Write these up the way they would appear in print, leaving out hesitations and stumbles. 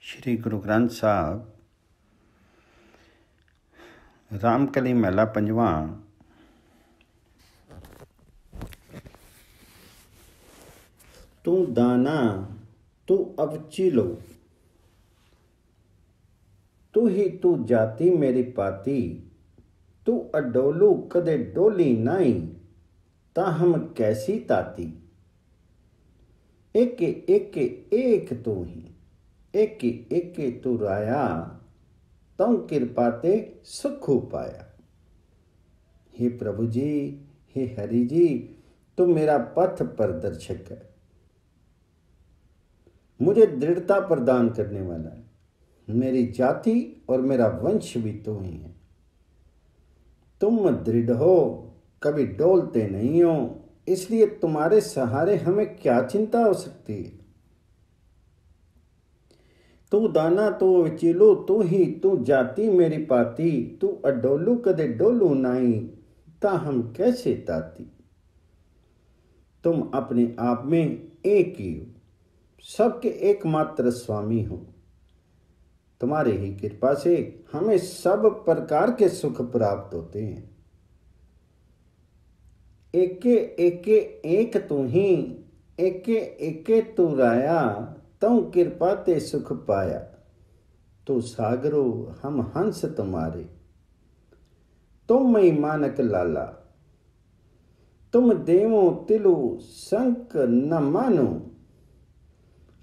श्री गुरु ग्रंथ साहब रामकली महला पंजवां। तू दाना तू अवचिलो, तू ही तू जाति मेरी पाती। तू अडोलू कदे डोली नाई, ताहम कैसी ताती। एक एक एक तू ही, एक एक तू राया। तम कृपा ते सुख पाया। हे प्रभु जी, हे हरि जी, तुम मेरा पथ प्रदर्शक है, मुझे दृढ़ता प्रदान करने वाला है। मेरी जाति और मेरा वंश भी तुम ही है। तुम दृढ़ हो, कभी डोलते नहीं हो, इसलिए तुम्हारे सहारे हमें क्या चिंता हो सकती है। तू दाना तू विचिलो, तू ही तू जाति मेरी पाती। तू अडोलू कदे डोलू नाई, ता हम कैसे ताती। तुम अपने आप में एक ही हो, सबके एकमात्र स्वामी हो। तुम्हारे ही कृपा से हमें सब प्रकार के सुख प्राप्त होते हैं। एके एके एक तू ही, एके एके तू राया। तू कृपा ते सुख पाया। तू सागरो हम हंस तुम्हारे, तुम मई मानक लाला। तुम देवो तिलु संक न मानो,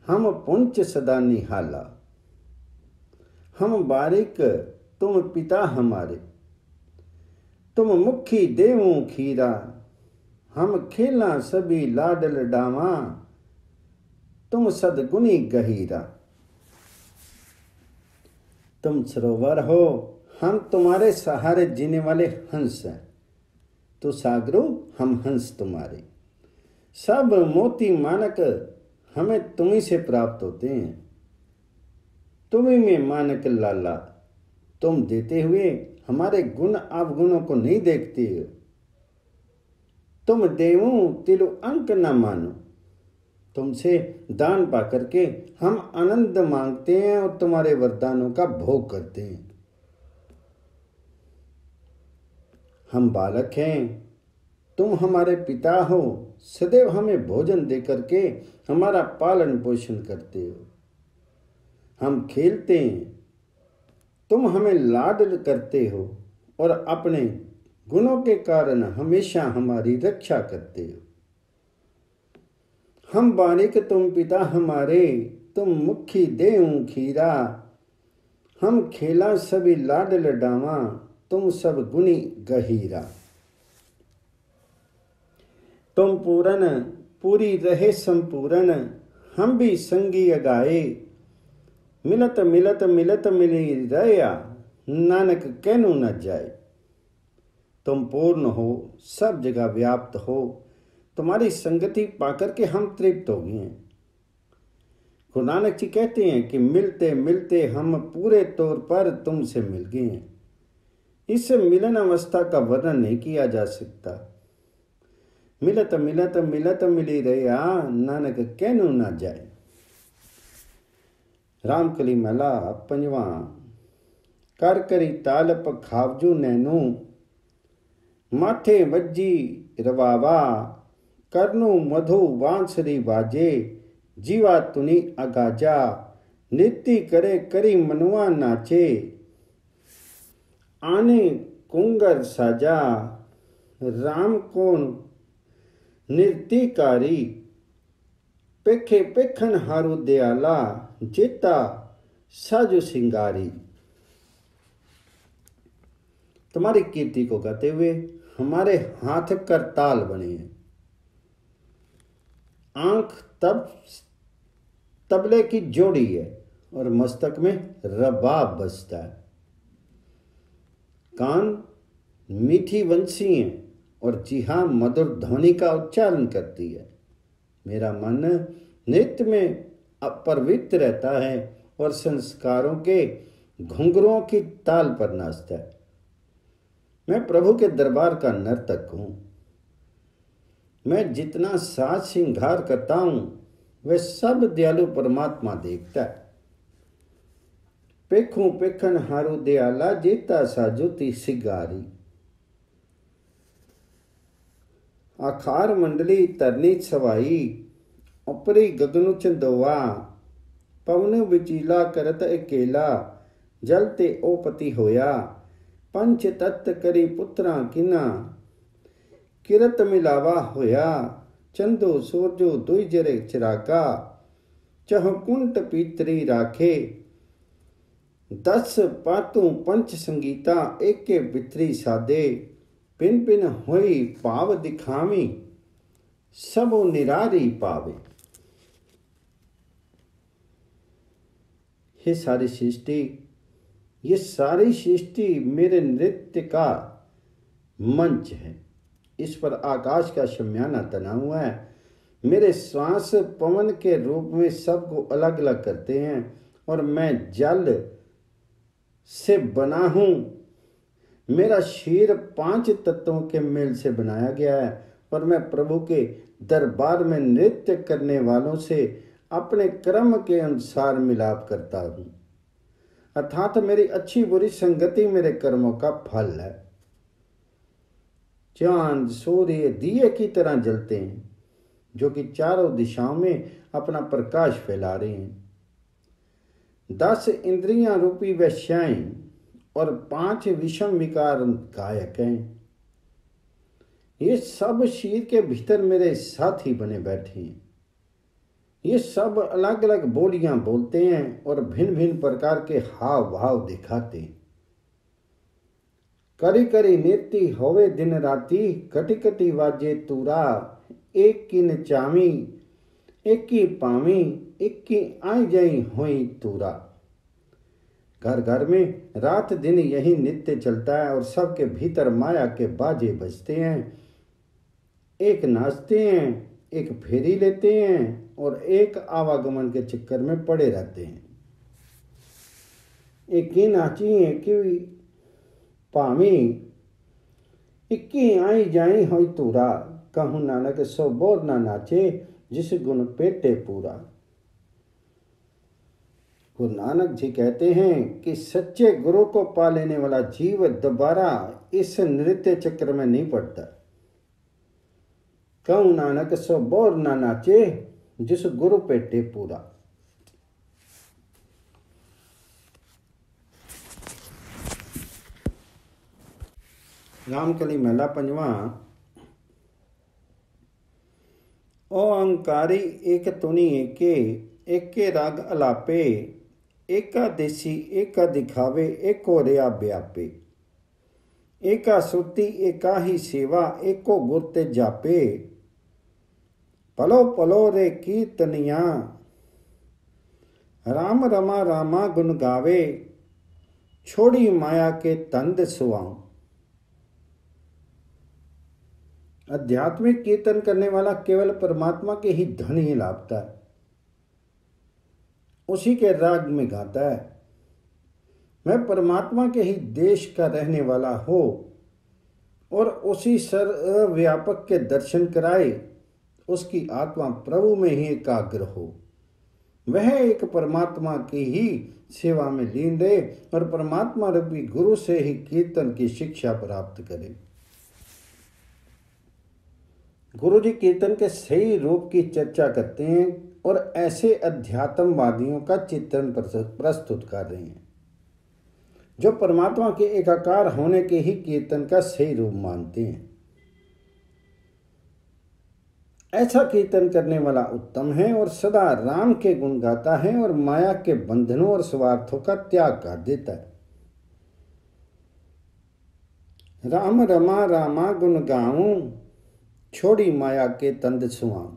हम पुंच सदा निहाला। हम बारिक तुम पिता हमारे, तुम मुखी देवो खीरा। हम खेला सभी लाडल डावा, तुम सदगुनी गहीरा। तुम सरोवर हो, हम तुम्हारे सहारे जीने वाले हंस हैं। तो सागरो हम हंस तुम्हारे, सब मोती मानक हमें तुम्ही से प्राप्त होते हैं। तुम्ही में मानक लाला, तुम देते हुए हमारे गुण अवगुणों को नहीं देखते हो। तुम देवों तिलु अंक न मानो, तुमसे दान पा करके हम आनंद मांगते हैं और तुम्हारे वरदानों का भोग करते हैं। हम बालक हैं, तुम हमारे पिता हो। सदैव हमें भोजन दे करके हमारा पालन पोषण करते हो। हम खेलते हैं, तुम हमें लाड करते हो और अपने गुणों के कारण हमेशा हमारी रक्षा करते हो। हम बारिक तुम पिता हमारे, तुम मुखी देऊ खीरा। हम खेला सभी लाड लडावा, तुम सब गुणी गहीरा। तुम पूरन पूरी रहे संपूर्ण, हम भी संगी अगाए। मिलत मिलत मिलत मिली रया, नानक कहनु न जाए। तुम पूर्ण हो, सब जगह व्याप्त हो, तुम्हारी संगति पाकर के हम तृप्त हो गए हैं। गुरु नानक जी कहते हैं कि मिलते मिलते हम पूरे तौर पर तुमसे मिल गए हैं। इस मिलन अवस्था का वर्णन नहीं किया जा सकता। मिलत मिलत मिलत मिली रया, नानक कहनु ना जाए। रामकली महला पंजवां। कर करी तालप खावजू नैनू, माथे वज्जी रवावा। करनु मधु बांसुरी बाजे, जीवा तुनी अगाजा। नृत्य करे करी मनुआ नाचे, आने कुंगर साजा। राम को नृत्यकारी, पेखे पेखन हारू दयाला। जेता साजु सिंगारी। तुम्हारी कीर्ति को गाते हुए हमारे हाथ करताल बने हैं। आंख तबले की जोड़ी है और मस्तक में रबाब बजता है। कान मीठी वंशी है और जिहा मधुर ध्वनि का उच्चारण करती है। मेरा मन नृत्य में अपवित्र रहता है और संस्कारों के घुंघरुओं की ताल पर नाचता है। मैं प्रभु के दरबार का नर्तक हूं। मैं जितना साज श्रृंगार करता हूं, वह सब दयालु परमात्मा देखता है। पेखूं पेखन हारू दयाला जेता साजुती सिगारी। आखार मंडली तरनी सवाई उपरी गगनु चंदोवा पवन विचीला करत अकेला जल ते ओपति होया पंच तत्त करी पुत्रा किना किरत मिलावा होया चंदो सूरजो दुई जरे चिरागा चह कुंट पीतरी राखे 10 पातू पंच संगीता एके बिथरी सादे पिन पिन होई पाव दिखावी सबो निरारी पावे। ये सारी सृष्टि, ये सारी सृष्टि मेरे नृत्य का मंच है। इस पर आकाश का शम्याना तना हुआ है। मेरे श्वास पवन के रूप में सबको अलग अलग करते हैं और मैं जल से बना हूं। मेरा शरीर 5 तत्वों के मेल से बनाया गया है और मैं प्रभु के दरबार में नृत्य करने वालों से अपने कर्म के अनुसार मिलाप करता हूं। अर्थात मेरी अच्छी बुरी संगति मेरे कर्मों का फल है। चांद सूर्य दिए की तरह जलते हैं जो कि चारों दिशाओं में अपना प्रकाश फैला रहे हैं। 10 इंद्रियां रूपी वैश्याएं और 5 विषम विकार गायक हैं। ये सब शरीर के भीतर मेरे साथी बने बैठे हैं। ये सब अलग अलग बोलियां बोलते हैं और भिन्न भिन्न प्रकार के हाव भाव दिखाते हैं। करी करी नेति होवे दिन राती कटी कटी वाजे तूरा एक की नचावी एक की पावी एक की आई जाई होई तूरा। घर घर में रात दिन यही नित्य चलता है और सबके भीतर माया के बाजे बजते हैं। एक नाचते हैं, एक फेरी लेते हैं और एक आवागमन के चक्कर में पड़े रहते हैं। एक की नाची एक की पावी इक्की आई जाई होई तूरा। कहूँ नानक सो बोर ना नाचे जिस गुण पेटे पूरा। गुरु नानक जी कहते हैं कि सच्चे गुरु को पा लेने वाला जीव दोबारा इस नृत्य चक्र में नहीं पड़ता। कहूँ नानक सो बोर ना नाचे जिस गुरु पेटे पूरा। रामकली महला पंजवा। ओ अंकारी एक तुनी एके एके राग अलापे एका देसी एका दिखावे एको रिया व्यापे। एका सुरती एका ही सेवा एको गुरते जापे। पलो पलो रे कीर्तनिया राम रमा रामा गुन गावे छोड़ी माया के तंद सुआऊं। आध्यात्मिक कीर्तन करने वाला केवल परमात्मा के ही धन ही लाभता है, उसी के राग में गाता है। मैं परमात्मा के ही देश का रहने वाला हो और उसी सर्वव्यापक के दर्शन कराए, उसकी आत्मा प्रभु में ही एकाग्र हो। वह एक परमात्मा की ही सेवा में लीन रहे और परमात्मा रूपी गुरु से ही कीर्तन की शिक्षा प्राप्त करे। गुरु जी कीर्तन के सही रूप की चर्चा करते हैं और ऐसे अध्यात्मवादियों का चित्रण प्रस्तुत कर रहे हैं जो परमात्मा के एकाकार होने के ही कीर्तन का सही रूप मानते हैं। ऐसा कीर्तन करने वाला उत्तम है और सदा राम के गुण गाता है और माया के बंधनों और स्वार्थों का त्याग कर देता है। राम रमा रामा गुण गाऊं छोड़ी माया के तंद सुआऊं।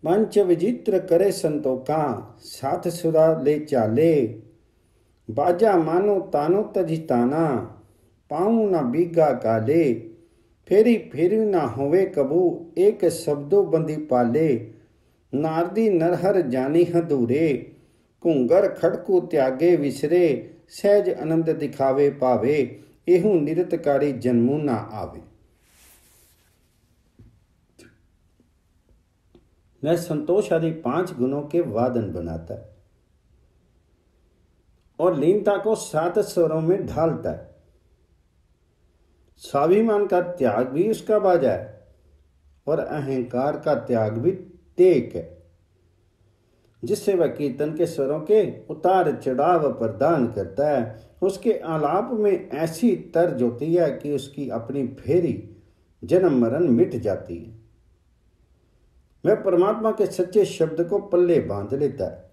पंच विचित्र करे संतों का साथ सुरा ले चाले। बाजा मानो तानो तजिताना पाऊं ना बीगा काले। फेरी फेरी ना होवे कबू एक शब्दों बंदी पाले। नारदी नरहर जानी हदूरे घूंगर खड़कू त्यागे विसरे। सहज आनंद दिखावे पावे एहू निरतकारी जन्मू ना आवे। वह संतोष आदि 5 गुणों के वादन बनाता है और लीनता को 7 स्वरों में ढालता है। स्वाभिमान का त्याग भी उसका बाजा है और अहंकार का त्याग भी टेक है, जिससे वह कीर्तन के स्वरों के उतार चढ़ाव प्रदान करता है। उसके आलाप में ऐसी तर्ज होती है कि उसकी अपनी फेरी जन्म मरण मिट जाती है। वह परमात्मा के सच्चे शब्द को पल्ले बांध लेता है।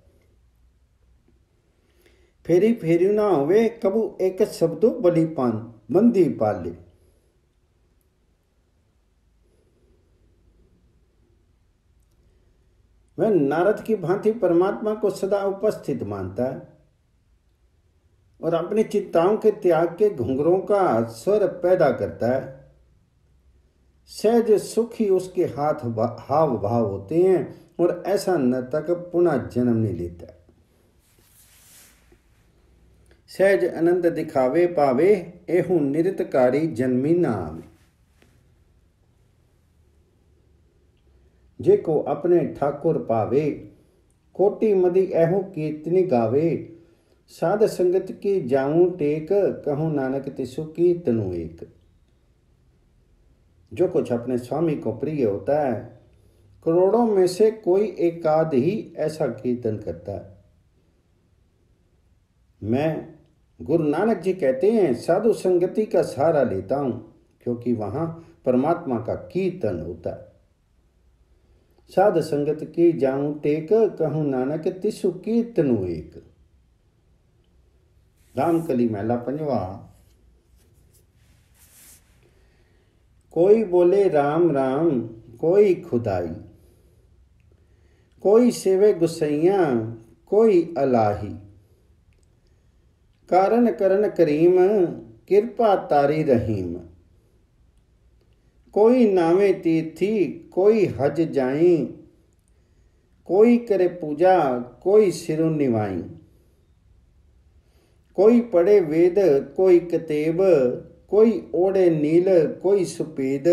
फेरी फेरी ना होवे कबू एक शब्दों बलि पान बंदी पाले। वह नारद की भांति परमात्मा को सदा उपस्थित मानता है और अपनी चिंताओं के त्याग के घुंघरों का स्वर पैदा करता है। सहज सुखी उसके हाव भाव होते हैं और ऐसा नर्तक पुनः जन्म नहीं लेता। सहज आनंद दिखावे पावे एहू निरतकारी जन्मी ना आवे। जे को अपने ठाकुर पावे कोटि मदि एहू कीर्तनी गावे। साध संगत की जाऊं टेक कहूं नानक तिसु कीर्तनु एक। जो कुछ अपने स्वामी को प्रिय होता है, करोड़ों में से कोई एकाध ही ऐसा कीर्तन करता है। मैं गुरु नानक जी कहते हैं साधु संगति का सहारा लेता हूं, क्योंकि वहां परमात्मा का कीर्तन होता है। साध संगत की जाऊं टेक कहूं नानक तिसु कीर्तनु एक। रामकली महला पंजवा। कोई बोले राम राम कोई खुदाई, कोई सेवे गुसैया कोई अलाही। कारण करन करीम कृपा तारी रहीम। कोई नामे तीर्थी कोई हज जाई। कोई करे पूजा कोई सिरु निवाई। कोई पढ़े वेद कोई कतेब। कोई ओढ़े नील कोई सुपेद।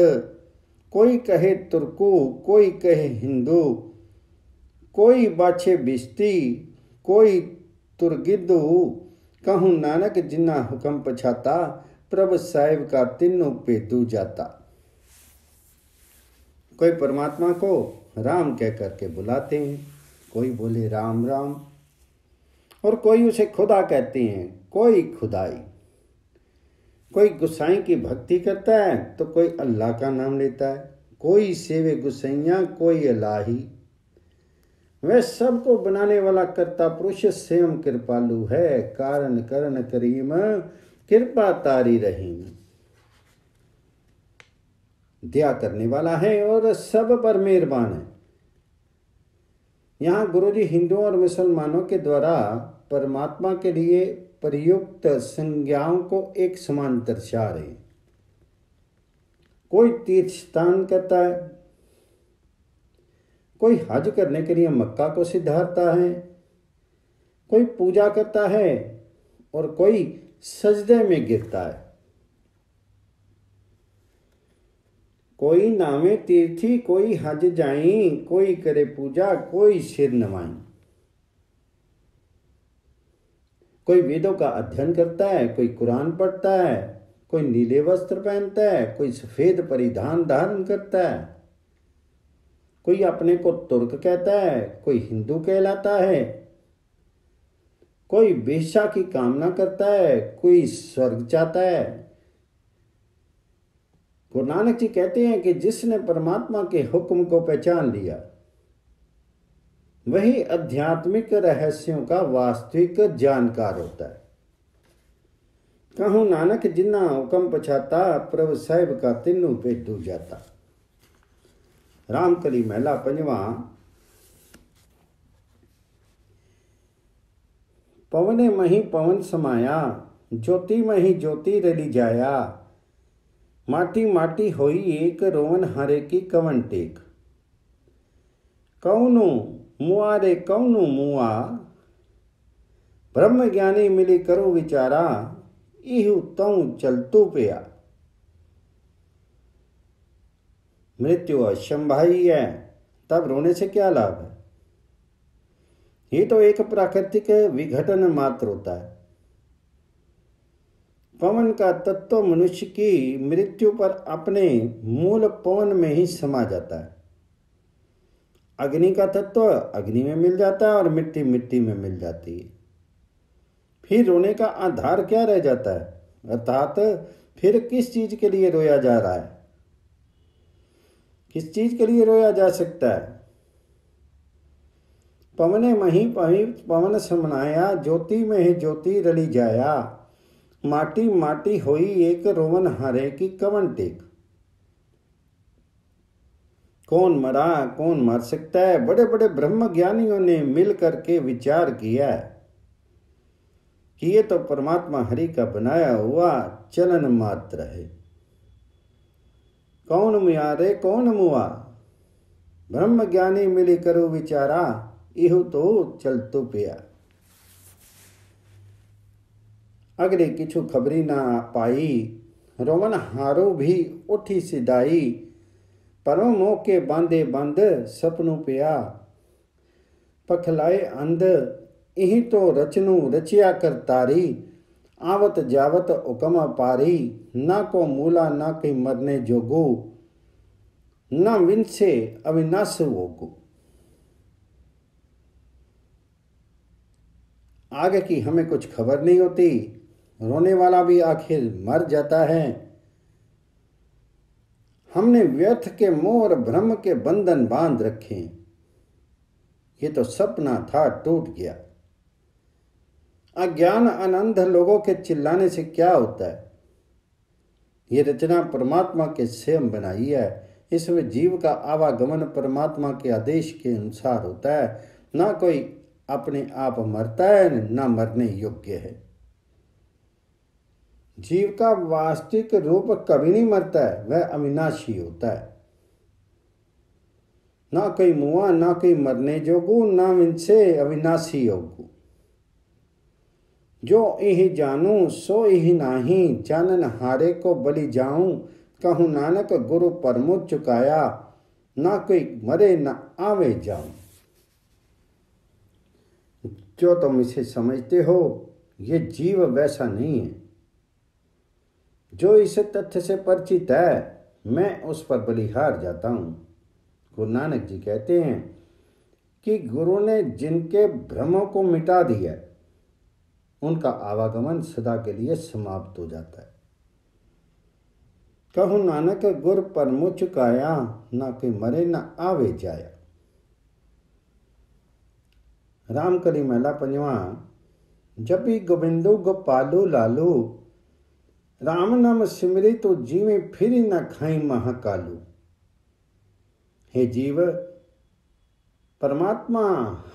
कोई कहे तुर्कू कोई कहे हिंदू। कोई बाछे बिस्ती कोई तुरगिदू। कहूँ नानक जिन्ना हुक्म पछाता। प्रभ साहिब का तिन्नों पेदू जाता। कोई परमात्मा को राम कह करके बुलाते हैं, कोई बोले राम राम, और कोई उसे खुदा कहते हैं, कोई खुदाई। कोई गुसाई की भक्ति करता है तो कोई अल्लाह का नाम लेता है। कोई सेवे गुसैया कोई अलाही। वह सबको बनाने वाला कर्ता पुरुष स्वयं कृपालु है। कारण करन करीम कृपा तारी रहीम। दया करने वाला है और सब पर मेहरबान है। यहाँ गुरुजी हिंदुओं और मुसलमानों के द्वारा परमात्मा के लिए प्रयुक्त संज्ञाओं को एक समान दर्शा रहे। कोई तीर्थ स्थान करता है, कोई हज करने के लिए मक्का को सिधारता है, कोई पूजा करता है और कोई सजदे में गिरता है। कोई नामे तीर्थी कोई हज जाई। कोई करे पूजा कोई सिर नवाई। कोई वेदों का अध्ययन करता है, कोई कुरान पढ़ता है, कोई नीले वस्त्र पहनता है, कोई सफेद परिधान धारण करता है। कोई अपने को तुर्क कहता है, कोई हिंदू कहलाता है। कोई वेश्या की कामना करता है, कोई स्वर्ग चाहता है। गुरु नानक जी कहते हैं कि जिसने परमात्मा के हुक्म को पहचान लिया वही आध्यात्मिक रहस्यों का वास्तविक जानकार होता है। कहूँ नानक जिन्ना हुक्म पछाता। प्रभु साहिब का तिन्नू पेटू जाता। रामकली महला पंजवा। पवने मही पवन समाया। ज्योति मही ज्योति रली जाया। माटी माटी होई एक रोवन हरे की कवन टेक। कौनु मुआ रे कौनु मुआ। ब्रह्म ज्ञानी मिली करो विचारा। इहु तऊ चलतू पिया। मृत्यु असंभाई है तब रोने से क्या लाभ है? ये तो एक प्राकृतिक विघटन मात्र होता है। पवन का तत्व मनुष्य की मृत्यु पर अपने मूल पवन में ही समा जाता है। अग्नि का तत्व अग्नि में मिल जाता है और मिट्टी मिट्टी में मिल जाती है। फिर रोने का आधार क्या रह जाता है? अर्थात फिर किस चीज के लिए रोया जा रहा है? किस चीज के लिए रोया जा सकता है? पवने मही पही पवन समनाया, ज्योति में ही ज्योति रली जाया। माटी माटी होई एक, रोवन हारे की कवन टेक। कौन मरा, कौन मर सकता है? बड़े बड़े ब्रह्म ज्ञानियों ने मिल करके विचार किया है कि ये तो परमात्मा हरि का बनाया हुआ चलन मात्र है। कौन मुआ रे कौन मुआ, ब्रह्म ज्ञानी मिली करो विचारा, इहु तो चलतो पिया। अगले किछु खबरी ना पाई, रोवन हारो भी उठी सिदाई। परम मोह के बांधे बंद सपनों पिया, पखलाए अंध इही तो रचनु रचिया कर तारी। आवत जावत उकम पारी, ना को मूला ना कहीं मरने जोगो, ना विनसे अविनाश होगो। आगे की हमें कुछ खबर नहीं होती। रोने वाला भी आखिर मर जाता है। हमने व्यर्थ के मोह और भ्रम के बंधन बांध रखे। ये तो सपना था, टूट गया। अज्ञान अनंध लोगों के चिल्लाने से क्या होता है? ये रचना परमात्मा के स्वयं बनाई है। इसमें जीव का आवागमन परमात्मा के आदेश के अनुसार होता है। ना कोई अपने आप मरता है, ना मरने योग्य है। जीव का वास्तविक रूप कभी नहीं मरता है, वह अविनाशी होता है। ना कोई मुआ ना कोई मरने जोगू, ना इनसे अविनाशी होगू। जो यही जानू सो यही नाही, जानन हारे को बलि जाऊं। कहूं नानक गुरु परमो चुकाया, ना कोई मरे ना आवे जाऊं। जो तुम इसे समझते हो, ये जीव वैसा नहीं है। जो इस तथ्य से परिचित है, मैं उस पर बलिहार जाता हूं। गुरु नानक जी कहते हैं कि गुरु ने जिनके भ्रमों को मिटा दिया, उनका आवागमन सदा के लिए समाप्त हो जाता है। कहूं नानक गुर पर मुँह चुकाया, ना कोई मरे ना आवे जाया। रामकली महला पंजवा। जपी गोबिंदो गोपालू लालू, राम नाम सिमरी तो जीवे फिर न खाई महाकालू। हे जीव, परमात्मा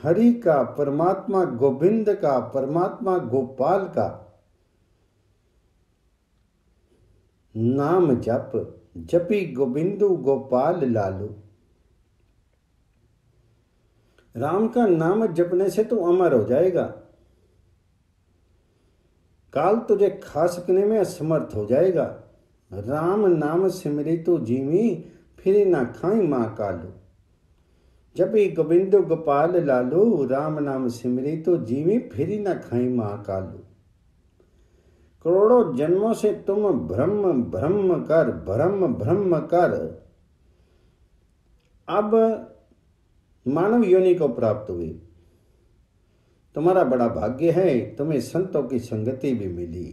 हरि का, परमात्मा गोविंद का, परमात्मा गोपाल का नाम जप। जपी गोविंदु गोपाल लालू। राम का नाम जपने से तू अमर हो जाएगा। काल तुझे खा सकने में असमर्थ हो जाएगा। राम नाम सिमरी तू जीवी, फिर ना खाई माँ कालू। जपी गोविंदु गोपाल लालू, राम नाम सिमरी तू जीवी, फिर ना खाई माँ कालू। करोड़ों जन्मों से तुम ब्रह्म ब्रह्म कर, ब्रह्म ब्रह्म कर, अब मानव योनि को प्राप्त हुई। तुम्हारा बड़ा भाग्य है, तुम्हें संतों की संगति भी मिली।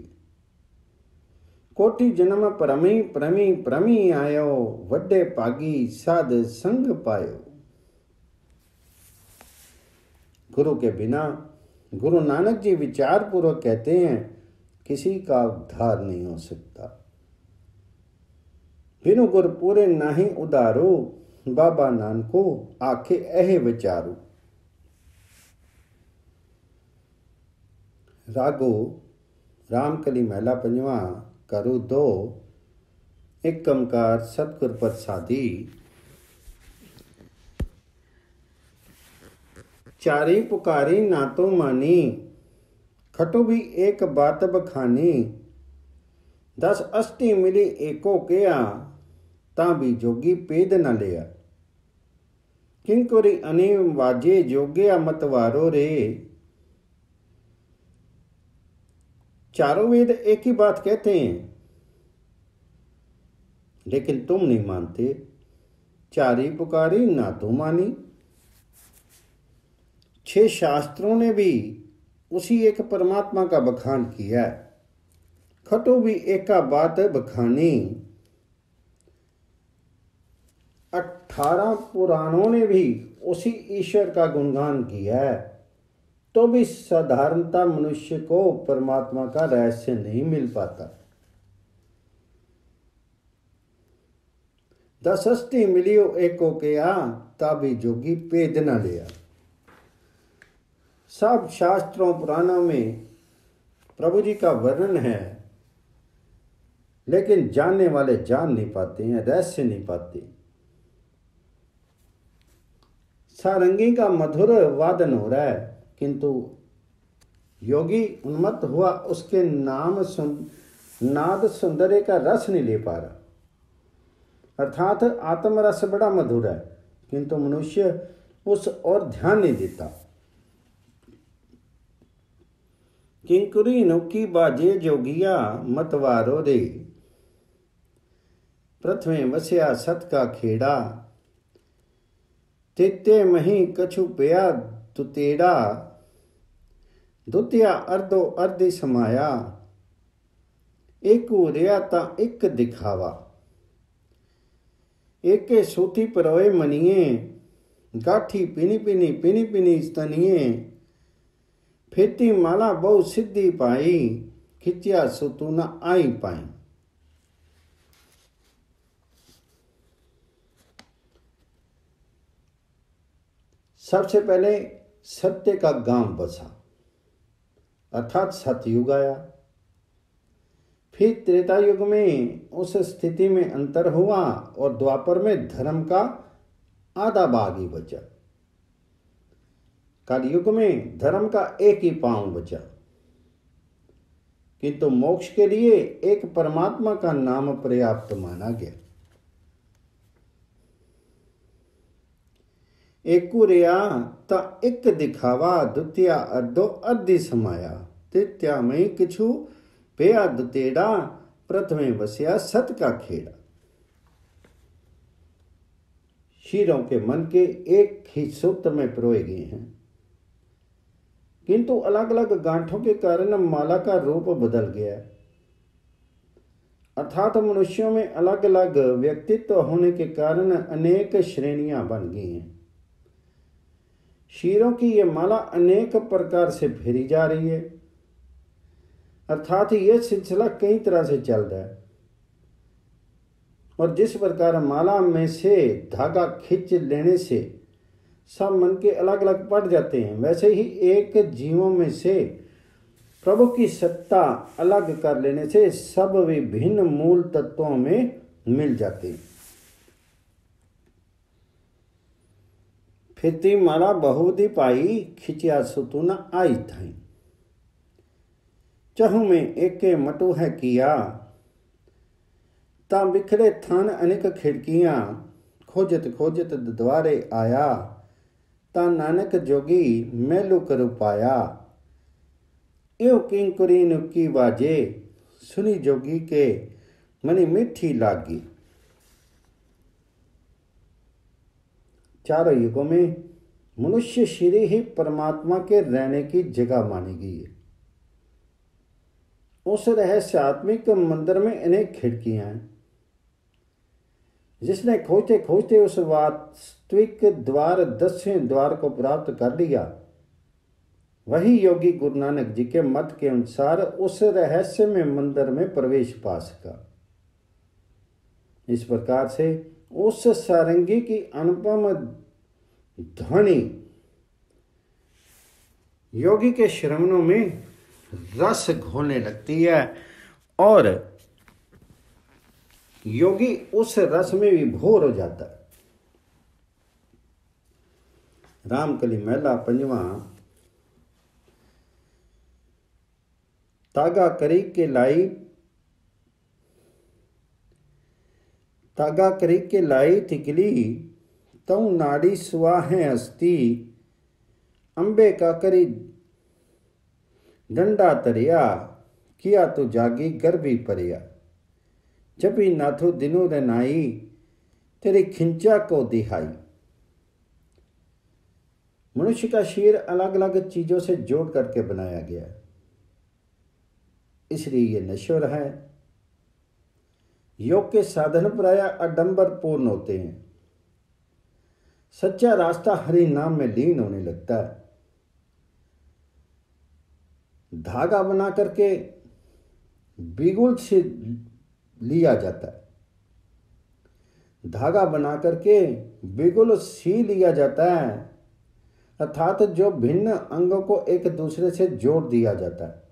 कोटि जन्म परमी प्रमी प्रमी आयो, वड्डे पागी साध संग पायो। गुरु के बिना, गुरु नानक जी विचार पूर्वक कहते हैं, किसी का उद्धार नहीं हो सकता। बिनु गुर पूरे नाही उदारो, बाबा नानको आखे अहे विचारू। रागो रामकली महला पंजवा। करू दो एक कमकार सतगुर प्रसादी। चारी पुकारी ना तो मानी, खटो भी एक बात बखानी। 10 अष्टी मिली एको किया, ता भी जोगी पेद न लिया। किंकुरी अनी वाजे जोग्या मतवारो रे। चारों वेद एक ही बात कहते हैं, लेकिन तुम नहीं मानते। चारी पुकारी ना तो मानी। 6 शास्त्रों ने भी उसी एक परमात्मा का बखान किया। खटो भी एका बात बखानी। 18 पुराणों ने भी उसी ईश्वर का गुणगान किया है। तो भी साधारणता मनुष्य को परमात्मा का रहस्य नहीं मिल पाता। 10 अष्टी मिलियो एको किया, ताबी जोगी पेद न लिया। सब शास्त्रों पुराणों में प्रभु जी का वर्णन है, लेकिन जानने वाले जान नहीं पाते हैं, रहस्य नहीं पाते। सारंगी का मधुर वादन हो रहा है, किंतु योगी उन्मत्त हुआ उसके नाद सुंदरे का रस नहीं ले पा रहा। अर्थात आत्मरस बड़ा मधुर है, किंतु मनुष्य उस ओर ध्यान नहीं देता। किंकुरी नौकी बाजे जोगिया मतवारो रे। प्रथमे वस्या सत का खेड़ा, तित्ते मही कछु पया तुतेड़ा। दुतिया अर्धो अर्धि समाया, एकू रिया ता एक दिखावा। एके सूती परोए मनिए, गाठी पिनी पिनी पिनी पिनी स्तनिए। फेती माला बहु सिद्धि पाई, खिचिया सुतु न आई पाई। सबसे पहले सत्य का गांव बसा, अर्थात सतयुग आया। फिर त्रेता युग में उस स्थिति में अंतर हुआ और द्वापर में धर्म का आधा भाग ही बचा। कलयुग में धर्म का एक ही पांव बचा, किंतु मोक्ष के लिए एक परमात्मा का नाम पर्याप्त माना गया। एकुरिया ता एक दिखावा, द्वितीया अर्धो अर्धि समाया। तृतीया में किछु पेया दुतेड़ा, प्रथमे बसिया सत का खेड़ा। शीरों के मन के एक ही सूत्र में पिरोए गए हैं, किंतु अलग अलग गांठों के कारण माला का रूप बदल गया है। अर्थात मनुष्यों में अलग अलग व्यक्तित्व होने के कारण अनेक श्रेणियां बन गई हैं। शीरों की यह माला अनेक प्रकार से फेरी जा रही है, अर्थात यह सिलसिला कई तरह से चल रहा है। और जिस प्रकार माला में से धागा खींच लेने से सब मन के अलग अलग पड़ जाते हैं, वैसे ही एक जीवों में से प्रभु की सत्ता अलग कर लेने से सब विभिन्न मूल तत्वों में मिल जाते हैं। फिरती माला बहुदी पाई, खिचिया सुतु न आई थाई। चहु में एके मटु है किया, ता बिखरे थान अनेक खिड़कियां। खोजत खोजत द्वारे आया, ता नानक जोगी मैलु करु पाया। यो किंकुरी नुकी बाजे, सुनी जोगी के मनी मीठी लागी। चारों युगों में मनुष्य शरीर ही परमात्मा के रहने की जगह मानी गई है। उस रहस्यात्मिक मंदिर में अनेक खिड़कियां हैं। जिसने खोजते खोजते उस वास्तविक द्वार 10वें द्वार को प्राप्त कर लिया, वही योगी गुरु नानक जी के मत के अनुसार उस रहस्य में मंदिर में प्रवेश पा सका। इस प्रकार से उस सारंगी की अनुपम ध्वनि योगी के श्रवणों में रस घोलने लगती है और योगी उस रस में विभोर हो जाता है। रामकली महला पंजवा। तागा करी के लाई तिकली, तऊ नाड़ी सुवाहे अस्ति, अंबे का करी डंडा तरिया, किया तो जागी गर्भी परिया। जपी नाथो दिनों रनाई, तेरी खिंचा को दिहाई। मनुष्य का शरीर अलग अलग चीजों से जोड़ करके बनाया गया, इसलिए ये नश्वर है। योग के साधन प्राय आडंबर पूर्ण होते हैं। सच्चा रास्ता हरि नाम में लीन होने लगता है। धागा बना करके बिगुल से लिया जाता है, धागा बना करके बिगुल सी लिया जाता है, अर्थात जो भिन्न अंगों को एक दूसरे से जोड़ दिया जाता है।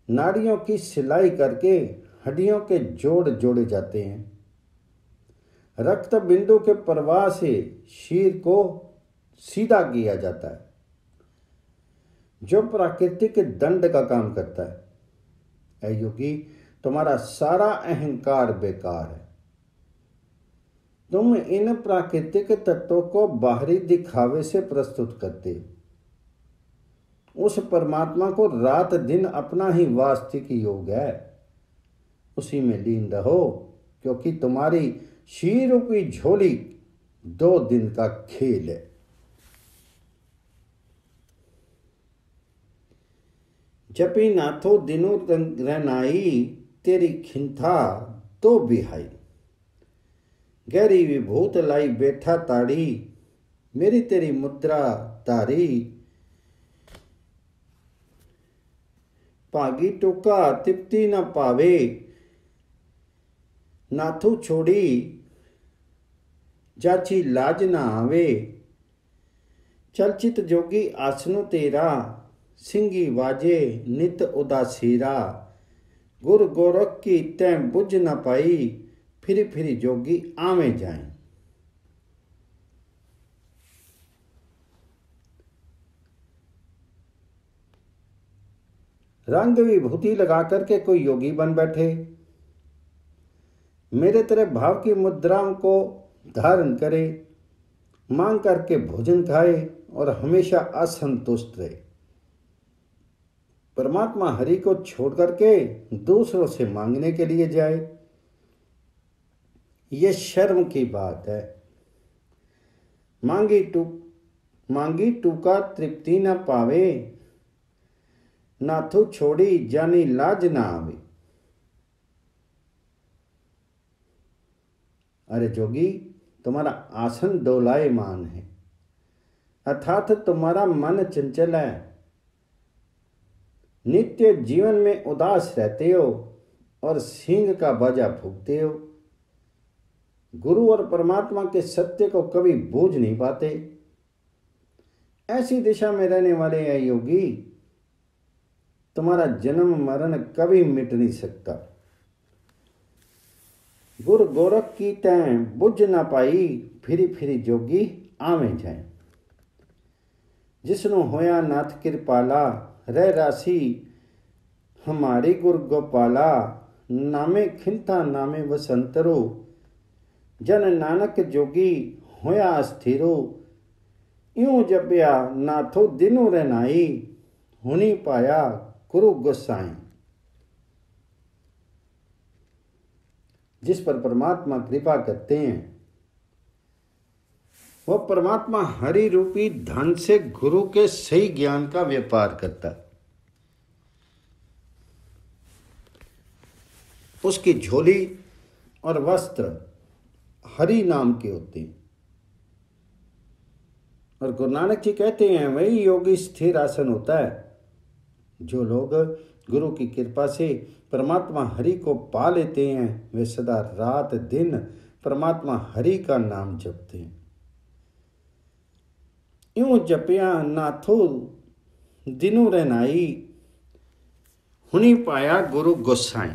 नाड़ियों की सिलाई करके हड्डियों के जोड़ जोड़े जाते हैं। रक्त बिंदु के प्रवाह से शीर को सीधा किया जाता है, जो प्राकृतिक दंड का काम करता है। ऐ योगी, तुम्हारा सारा अहंकार बेकार है। तुम इन प्राकृतिक तत्वों को बाहरी दिखावे से प्रस्तुत करते हो। उस परमात्मा को रात दिन अपना ही वास्तविक योग है, उसी में लीन रहो, क्योंकि तुम्हारी शीर रूपी झोली 2 दिन का खेल है। जपी नाथो दिनों रनाई, तेरी खिंथा तो बिहाई। गहरी विभूत लाई बैठा ताड़ी, मेरी तेरी मुद्रा तारी। भागी टोका तिप्ती न पावे, नाथू छोड़ी जाची लाज न आवे। चलचित जोगी आसनो तेरा, सिंगी वाजे नित उदासीरा। गुरु गोरख की तै बुझ न पाई, फिरी फिरी जोगी आवे जाए। रंग विभूति लगा करके कोई योगी बन बैठे, मेरे तरह भाव की मुद्राओं को धारण करे, मांग करके भोजन खाए और हमेशा असंतुष्ट रहे। परमात्मा हरि को छोड़ करके दूसरों से मांगने के लिए जाए, यह शर्म की बात है। मांगी टूका तृप्ति न पावे, नाथू छोड़ी जानी लाज ना आवे। अरे जोगी, तुम्हारा आसन डोलायमान है, अर्थात तुम्हारा मन चंचल है। नित्य जीवन में उदास रहते हो और सींग का बाजा फूंकते हो। गुरु और परमात्मा के सत्य को कभी बूझ नहीं पाते। ऐसी दिशा में रहने वाले हैं योगी, तुम्हारा जन्म मरण कभी मिट नहीं सकता। गुरु गोरख की तैं बुझ न पाई, फिरी फिरी जोगी आवे जाए। जिसनु होया नाथ कृपाला, रह राशि हमारी गुर गोपाला। नामे खिंता नामे वसंतरो, जन नानक जोगी होया अस्थिरो। यूं जपया नाथो दिनु रनाई, हुनी पाया गुरु गोसाई। जिस पर परमात्मा कृपा करते हैं, वह परमात्मा हरि रूपी धन से गुरु के सही ज्ञान का व्यापार करता है। उसकी झोली और वस्त्र हरि नाम के होते हैं। और गुरु नानक जी कहते हैं, वही योगी स्थिर आसन होता है। जो लोग गुरु की कृपा से परमात्मा हरि को पा लेते हैं, वे सदा रात दिन परमात्मा हरि का नाम जपते हैं। यूं जपया नाथो दिनु रनाई, हुनी पाया गुरु गोसाई।